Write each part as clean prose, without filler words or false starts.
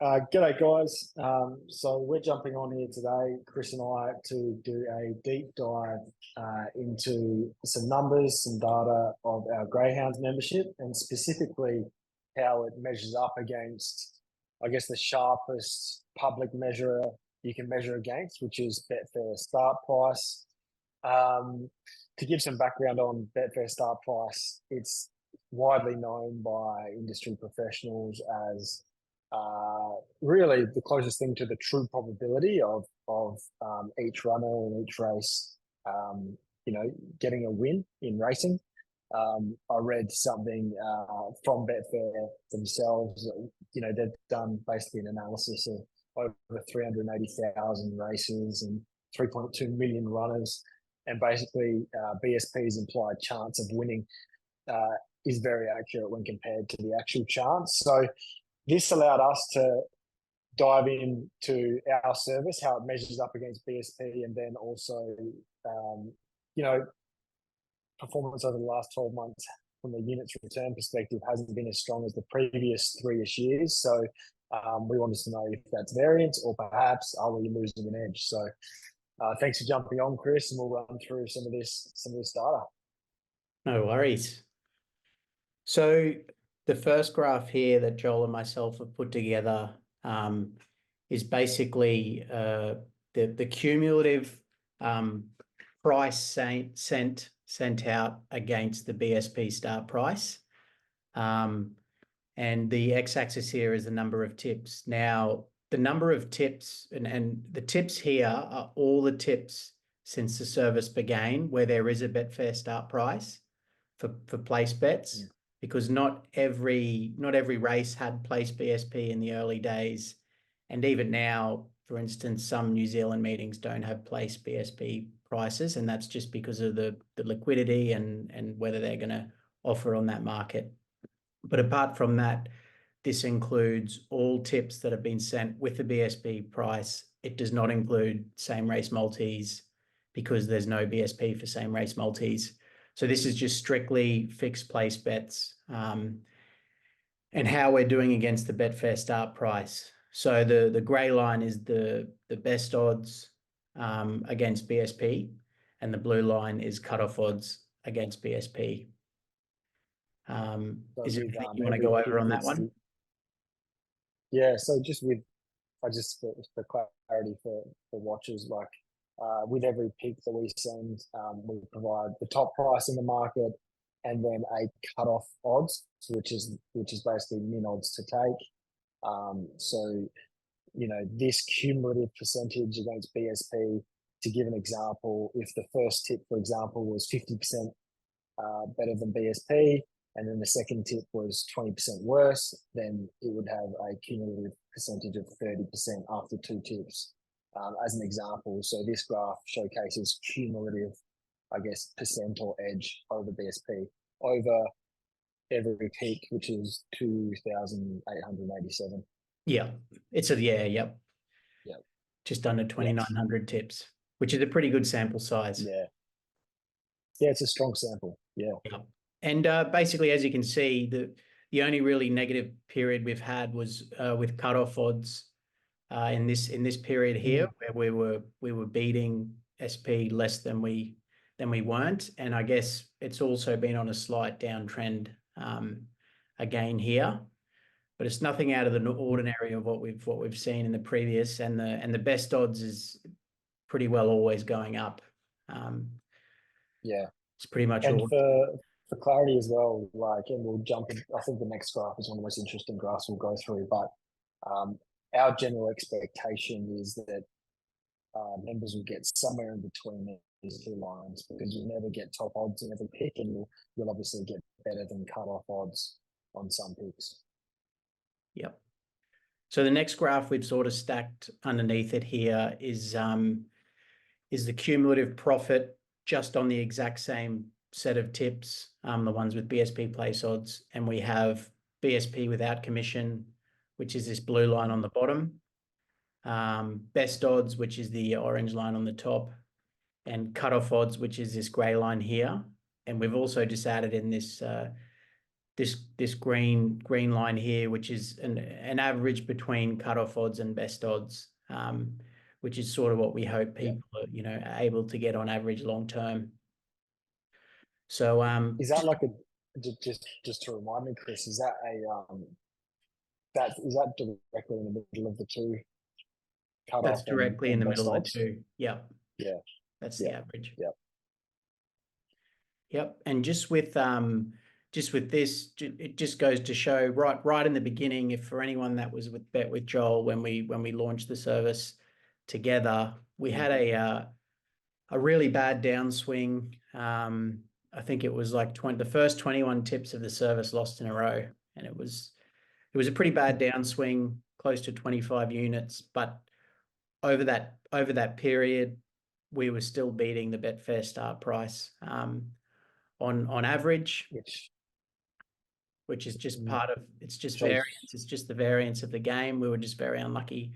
G'day guys. So we're jumping on here today, Chris and I, to do a deep dive into some numbers, some data of our Greyhounds membership, and specifically how it measures up against, I guess, the sharpest public measure you can measure against, which is Betfair Start Price. To give some background on Betfair Start Price, it's widely known by industry professionals as really the closest thing to the true probability of each runner in each race, getting a win in racing. I read something from Betfair themselves. They've done basically an analysis of over 380,000 races and 3.2 million runners, and basically BSP's implied chance of winning is very accurate when compared to the actual chance. So this allowed us to dive into our service, how it measures up against BSP, and then also, performance over the last 12 months from the units return perspective hasn't been as strong as the previous 3-ish years. So we wanted to know if that's variance or perhaps are we losing an edge. So thanks for jumping on, Chris, and we'll run through some of this data. No worries. So the first graph here that Joel and myself have put together is basically the cumulative price sent out against the BSP start price. And the x-axis here is the number of tips. Now, the number of tips and the tips here are all the tips since the service began where there is a Betfair start price for place bets. Yeah. Because not every race had place BSP in the early days. And even now, for instance, some New Zealand meetings don't have place BSP prices, and that's just because of the liquidity and whether they're going to offer on that market. But apart from that, this includes all tips that have been sent with the BSP price. It does not include same race multis because there's no BSP for same race multis. So this is just strictly fixed place bets and how we're doing against the Betfair start price. So the grey line is the best odds against BSP, and the blue line is cutoff odds against BSP. Is there anything you want to go over on that one? Yeah, so for clarity for watchers, with every pick that we send, we provide the top price in the market and then a cutoff odds, which is basically min odds to take. So, this cumulative percentage against BSP, to give an example, if the first tip, for example, was 50% better than BSP, and then the second tip was 20% worse, then it would have a cumulative percentage of 30% after 2 tips. As an example, so this graph showcases cumulative, I guess, percent or edge over BSP over every peak, which is 2,887. Yeah, yep. Just under 2,900 tips, which is a pretty good sample size. Yeah, it's a strong sample. Yeah. And basically, as you can see, the only really negative period we've had was with cutoff odds. In this period here, where we were beating SP less than we weren't, and I guess it's also been on a slight downtrend again here, but it's nothing out of the ordinary of what we've seen in the previous, and the best odds is pretty well always going up. It's pretty much and all. For clarity as well, and we'll jump in. I think the next graph is one of the most interesting graphs we'll go through, but our general expectation is that members will get somewhere in between these 2 lines, because you'll never get top odds in every pick, and you'll obviously get better than cut-off odds on some picks. Yep. So the next graph we've sort of stacked underneath it here is the cumulative profit just on the exact same set of tips, the ones with BSP place odds, and we have BSP without commission, which is this blue line on the bottom, best odds, which is the orange line on the top, and cutoff odds, which is this grey line here. And we've also just added in this this green line here, which is an average between cutoff odds and best odds, which is sort of what we hope people are, you know, are able to get on average long term. So is that like a just to remind me, Chris, is that directly in the middle of the two cutoff? That's directly in the middle of the odds? two. Yep. Yeah. That's the average. Yep. Yep. And just with this, it just goes to show right in the beginning, if for anyone that was with Bet with Joel when we launched the service together, we had a really bad downswing. I think it was like the first 21 tips of the service lost in a row, and it was a pretty bad downswing, close to 25 units. But over that period, we were still beating the Betfair Start Price on average, which is just part of it's just variance. It's just the variance of the game. We were just very unlucky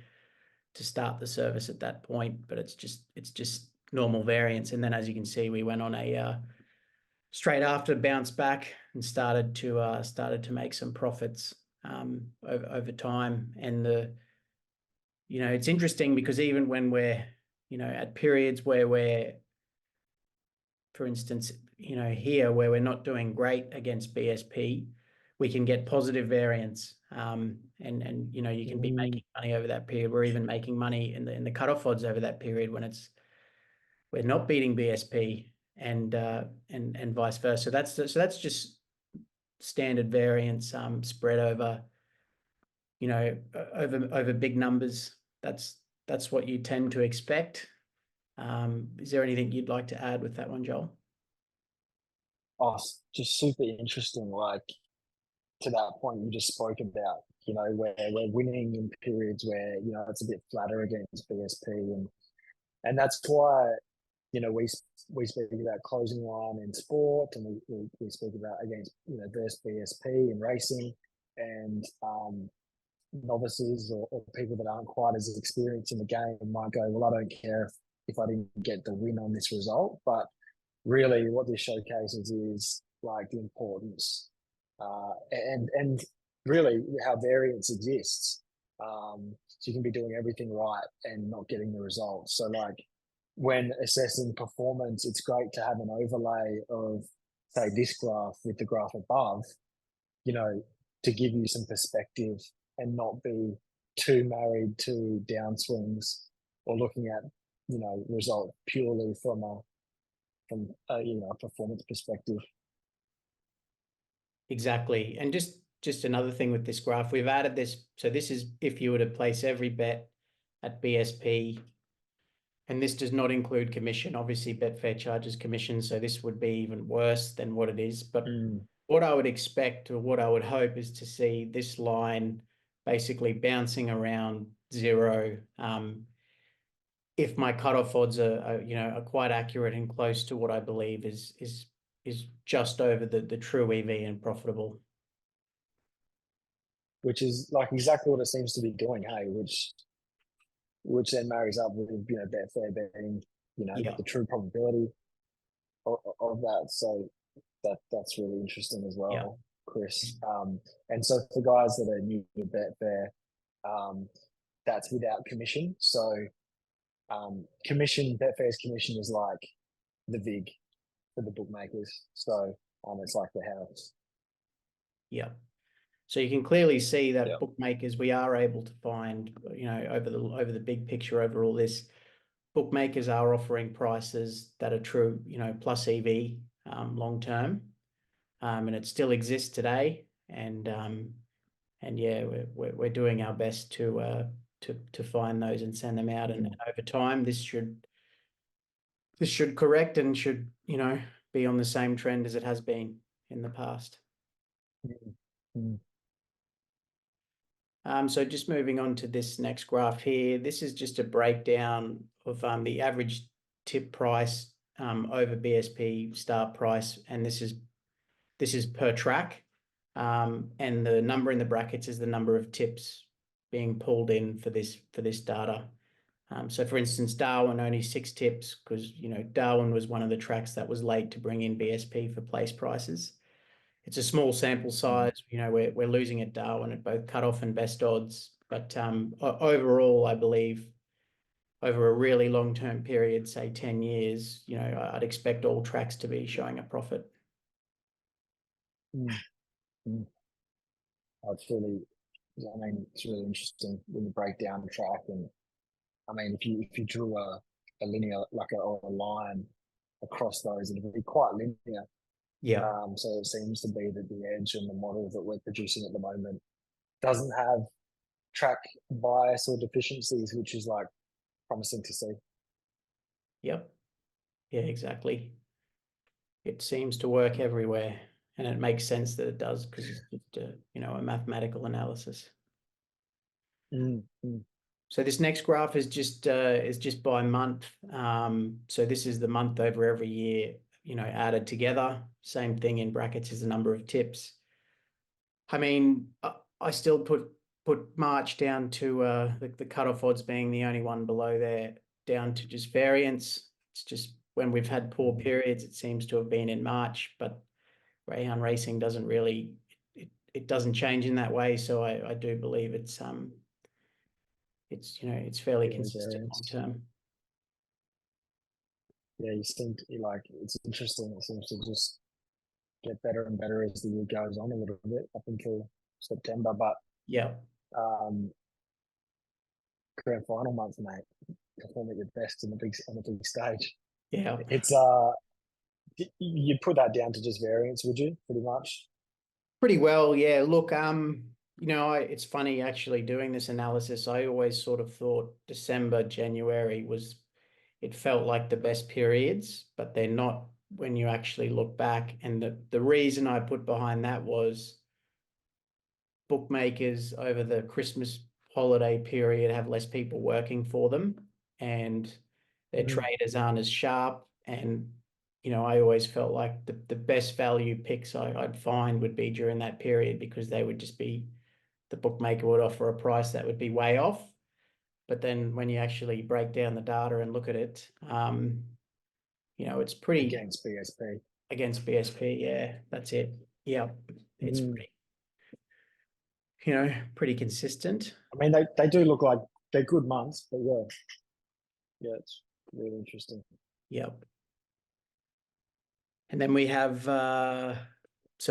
to start the service at that point, but it's just normal variance. And then, as you can see, we went on a straight after bounce back and started to make some profits over time. And it's interesting because even when we're at periods where we're, for instance, here where we're not doing great against BSP, we can get positive variance, and you can be making money over that period. We're even making money in the cutoff odds over that period when we're not beating BSP, and vice versa. So that's just standard variance spread over over big numbers. That's what you tend to expect. Is there anything you'd like to add with that one, Joel? Oh, just super interesting. Like, to that point you just spoke about, where we're winning in periods where, it's a bit flatter against BSP. And that's why, we speak about closing line in sport, and we speak about against, versus BSP in racing, and novices or people that aren't quite as experienced in the game might go, well, I don't care if I didn't get the win on this result. But really what this showcases is like the importance and really how variance exists. So you can be doing everything right and not getting the results. So like when assessing performance, it's great to have an overlay of, say, this graph with the graph above, to give you some perspective and not be too married to downswings or looking at, result purely from a performance perspective. Exactly. And just another thing with this graph, we've added this. So this is if you were to place every bet at BSP, and this does not include commission. Obviously, Betfair charges commission, so this would be even worse than what it is. But what I would expect, or what I would hope, is to see this line basically bouncing around zero. If my cutoff odds are quite accurate and close to what I believe is just over the true EV and profitable. Which is like exactly what it seems to be doing, hey, which then marries up with, Betfair being, the true probability of that. So that's really interesting as well, Chris. And so for guys that are new to Betfair, that's without commission. So Betfair's commission is like the VIG for the bookmakers. So it's like the house. Yeah. So you can clearly see that bookmakers, we are able to find, over the big picture over all this, bookmakers are offering prices that are true, plus EV long term, and it still exists today. And yeah, we're doing our best to find those and send them out. And over time, this should correct and should be on the same trend as it has been in the past. So just moving on to this next graph here, this is just a breakdown of the average tip price over BSP start price, and this is per track, and the number in the brackets is the number of tips being pulled in for this data. So for instance, Darwin only 6 tips because Darwin was one of the tracks that was late to bring in BSP for place prices. it's a small sample size. You know, we're losing at Darwin at both cutoff and best odds, but overall, I believe over a really long-term period, say 10 years, you know, I'd expect all tracks to be showing a profit. Mm. Mm. It's really, I mean, it's really interesting when you break down the track. And I mean, if you drew a linear, like or a line across those, it'd be quite linear. Yeah. So it seems to be that the edge and the model that we're producing at the moment doesn't have track bias or deficiencies, which is like promising to see. Yep. Yeah, exactly. It seems to work everywhere, and it makes sense that it does because it's just you know, a mathematical analysis. Mm-hmm. So this next graph is just by month. So this is the month over every year, you know, added together. Same thing in brackets is the number of tips. I mean, I still put March down to the cutoff odds being the only one below there, down to just variance. It's just when we've had poor periods, it seems to have been in March, but greyhound racing doesn't really, it doesn't change in that way. So I do believe it's you know, it's fairly consistent long term. Yeah, you seem to like, it's interesting. It seems to just get better and better as the year goes on a little bit up until September. But yeah, grand final month, mate, perform at your best on the big stage. yeah. It's you put that down to just variance, would you? Pretty much. Pretty well, yeah. Look, you know, it's funny actually doing this analysis. I always sort of thought December, January it felt like the best periods, but they're not when you actually look back. And the reason I put behind that was bookmakers over the Christmas holiday period have less people working for them, and their traders aren't as sharp. And you know, I always felt like the best value picks I'd find would be during that period because they would just be, the bookmaker would offer a price that would be way off. But then when you actually break down the data and look at it, you know, it's pretty against BSP. Against BSP, yeah, that's it. Yeah, it's pretty, you know, pretty consistent. I mean, they do look like they're good months, but yeah, it's really interesting. Yep. And then we have so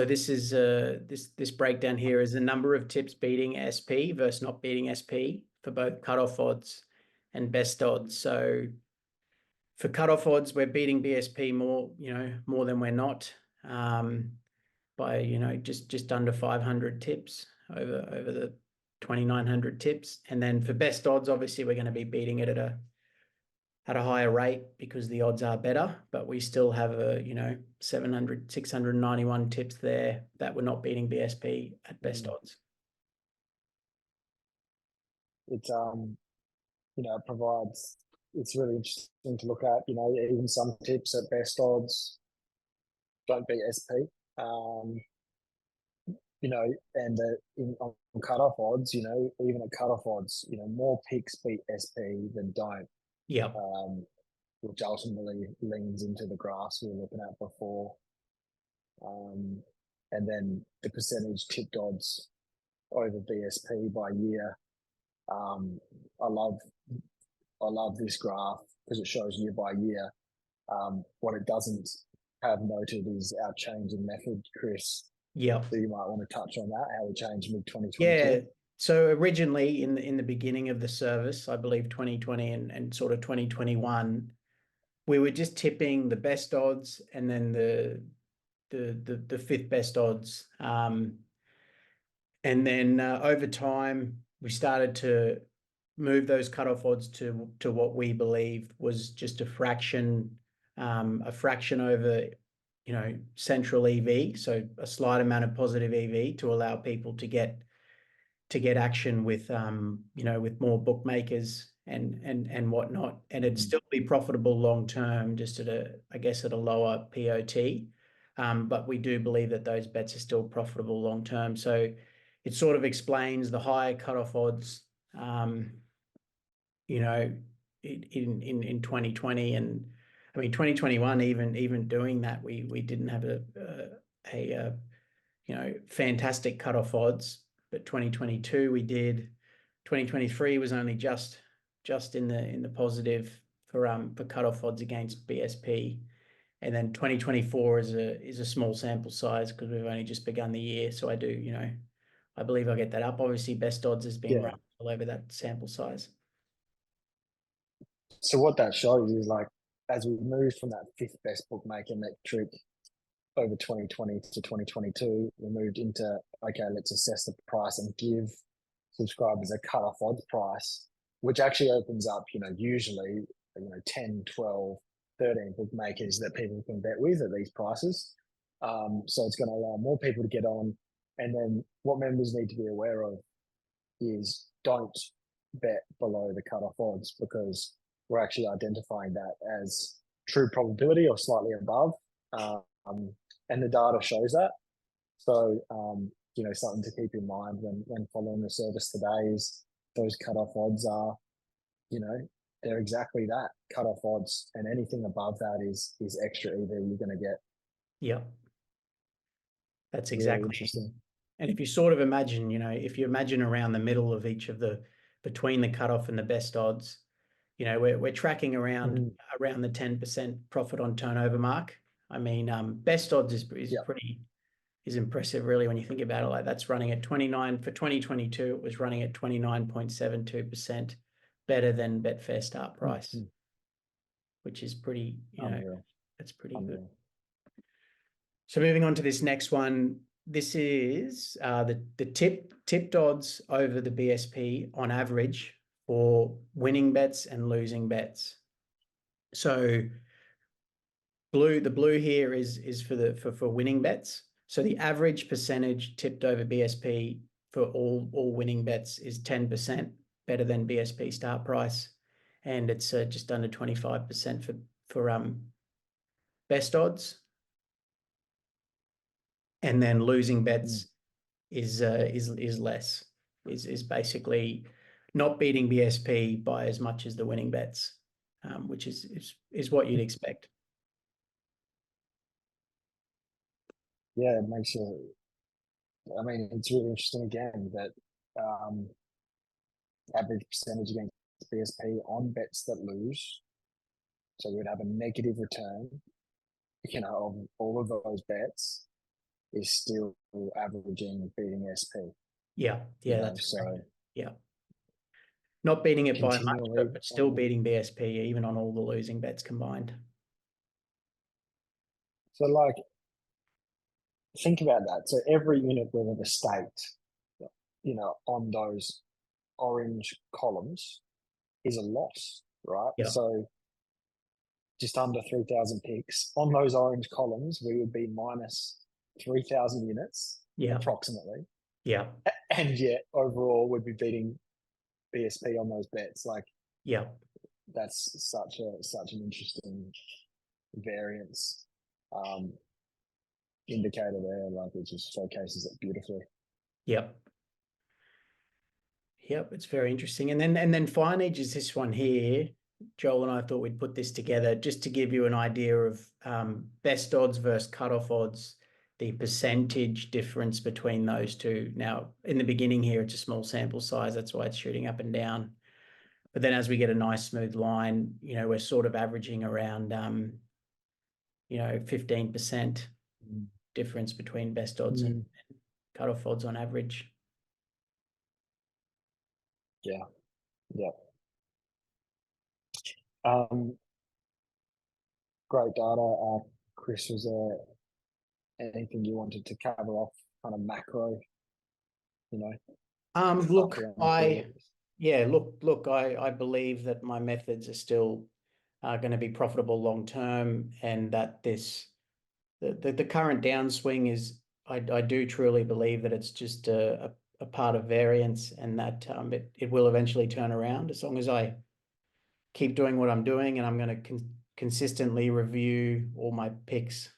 this is this breakdown here is the number of tips beating SP versus not beating SP for both cutoff odds and best odds. So for cutoff odds, we're beating BSP more, you know, more than we're not, by, you know, just under 500 tips over the 2,900 tips. And then for best odds, obviously we're going to be beating it at a higher rate because the odds are better, but we still have a, you know, 691 tips there that we're not beating BSP at best odds. It's you know, it provides, it's really interesting to look at, you know, even some tips at best odds don't beat SP. You know, and on cutoff odds, you know, even at cutoff odds, you know, more picks beat SP than don't. Yeah. Which ultimately leans into the graphs we were looking at before. And then the percentage tipped odds over BSP by year. I love this graph because it shows year by year. What it doesn't have noted is our change in method, Chris. Yeah. So you might want to touch on that, how we changed mid-2022. Yeah. So originally in the beginning of the service, I believe 2020 and sort of 2021, we were just tipping the best odds and then the fifth best odds. And then over time, we started to move those cutoff odds to what we believed was just a fraction over, you know, central EV, so a slight amount of positive EV to allow people to get action with you know, with more bookmakers and whatnot, and it'd still be profitable long term, just I guess at a lower POT. But we do believe that those bets are still profitable long term. So it sort of explains the higher cutoff odds, you know, in 2020, and I mean 2021, even doing that, we didn't have a fantastic cutoff odds, but 2022 we did. 2023 was only just in the positive for cutoff odds against BSP. And then 2024 is a small sample size because we've only just begun the year. So I believe I'll get that up. Obviously, best odds has been run all over that sample size. So what that shows is, like, as we move from that fifth best bookmaker metric over 2020 to 2022, we moved into, okay, let's assess the price and give subscribers a cut-off odds price, which actually opens up, usually, 10, 12, 13 bookmakers that people can bet with at these prices. So it's going to allow more people to get on. And then what members need to be aware of is don't bet below the cut-off odds, because we're actually identifying that as true probability or slightly above. And the data shows that. So, something to keep in mind when following the service today is those cut-off odds are, they're exactly that, cut-off odds, and anything above that is extra EV you're going to get. Yeah, that's exactly really interesting. And if you sort of imagine, if you imagine around the middle of each of between the cutoff and the best odds, we're tracking around the 10% profit on turnover mark. I mean, best odds is impressive, really, when you think about it. Like, that's running at 29 for 2022. It was running at 29.72%, better than Betfair Start Price, which is pretty, that's pretty good. So moving on to this next one, this is the tipped odds over the BSP on average for winning bets and losing bets. So the blue here is for winning bets. So the average percentage tipped over BSP for all winning bets is 10%, better than BSP Start Price, and it's just under 25% for best odds. And then losing bets is less, is basically not beating BSP by as much as the winning bets, which is what you'd expect. Yeah, it makes you. I mean, it's really interesting again that average percentage against BSP on bets that lose, so we'd have a negative return, of all of those bets, is still averaging beating SP. Yeah, that's so correct. Yeah, not beating it by much, but still beating BSP even on all the losing bets combined. So, like, think about that. So every unit we've ever staked, on those orange columns is a loss, right? Yeah. So just under 3,000 picks on those orange columns, we would be minus 3,000 units, approximately. Yeah. And yet overall we'd be beating BSP on those bets. Like, that's such an interesting variance indicator there. Like, it just showcases it beautifully. Yep, it's very interesting. And then finally, just this one here, Joel and I thought we'd put this together just to give you an idea of best odds versus cutoff odds, the percentage difference between those two. Now, in the beginning here, it's a small sample size. That's why it's shooting up and down. But then as we get a nice smooth line, we're sort of averaging around, 15% difference between best odds and cutoff odds on average. Yeah. Great data. Chris, was there anything you wanted to cover off, kind of macro? Look, I believe that my methods are still going to be profitable long term, and that the current downswing is, I do truly believe that it's just a part of variance, and that it will eventually turn around as long as I keep doing what I'm doing, and I'm going to consistently review all my picks,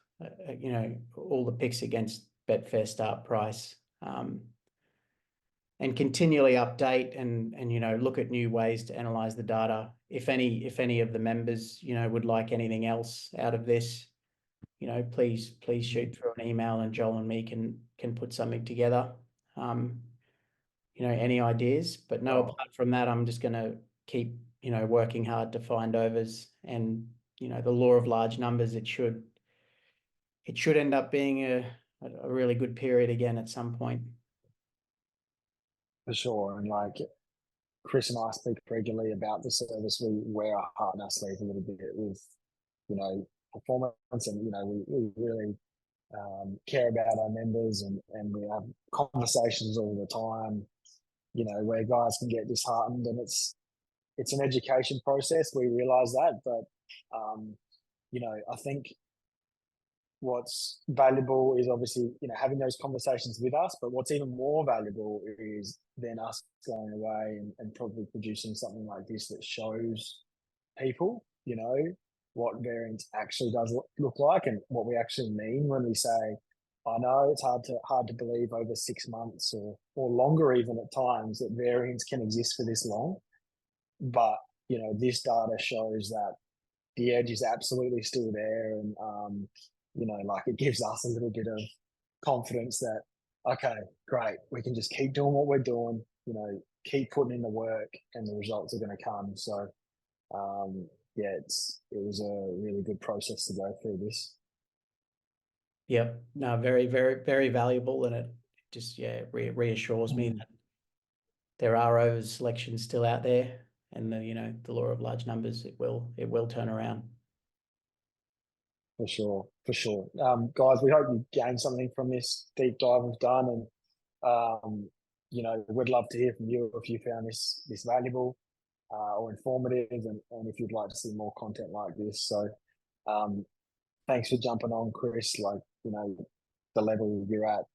all the picks against Betfair Start Price, and continually update and look at new ways to analyze the data. If any of the members would like anything else out of this, you know, please shoot through an email, and Joel and me can put something together. You know, any ideas? But no, apart from that, I'm just going to keep, you know, working hard to find overs, and, you know, the law of large numbers, it should end up being a really good period again at some point. For sure. And like Chris and I speak regularly about the service. We wear our heart on our sleeve a little bit with, you know, performance, and, you know, we really care about our members, and we have conversations all the time, you know, where guys can get disheartened, and it's an education process. We realize that, but you know, I think what's valuable is obviously, you know, having those conversations with us, but what's even more valuable is then us going away and probably producing something like this that shows people, you know, what variance actually does look like, and what we actually mean when we say, I know it's hard to believe over 6 months or longer even at times that variance can exist for this long, but, you know, this data shows that the edge is absolutely still there, and you know, like, it gives us a little bit of confidence that, okay, great, we can just keep doing what we're doing, you know, keep putting in the work, and the results are going to come. So yeah, it was a really good process to go through this. Yep. No, very, very, very valuable, and it just, yeah, reassures me that there are over selections still out there, and the, you know, the law of large numbers, it will turn around. For sure. Guys, we hope you gained something from this deep dive we've done, and you know, we'd love to hear from you if you found this valuable or informative, and if you'd like to see more content like this. So thanks for jumping on, Chris. Like, you know, the level you're at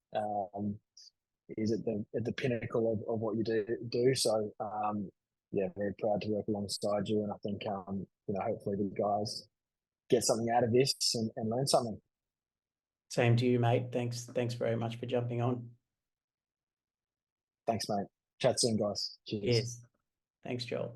is at the pinnacle of what you do. So yeah, very proud to work alongside you, and I think you know, hopefully the guys get something out of this and learn something. Same to you, mate. Thanks very much for jumping on. Thanks, mate. Chat soon, guys. Cheers. Yes. Thanks, Joel.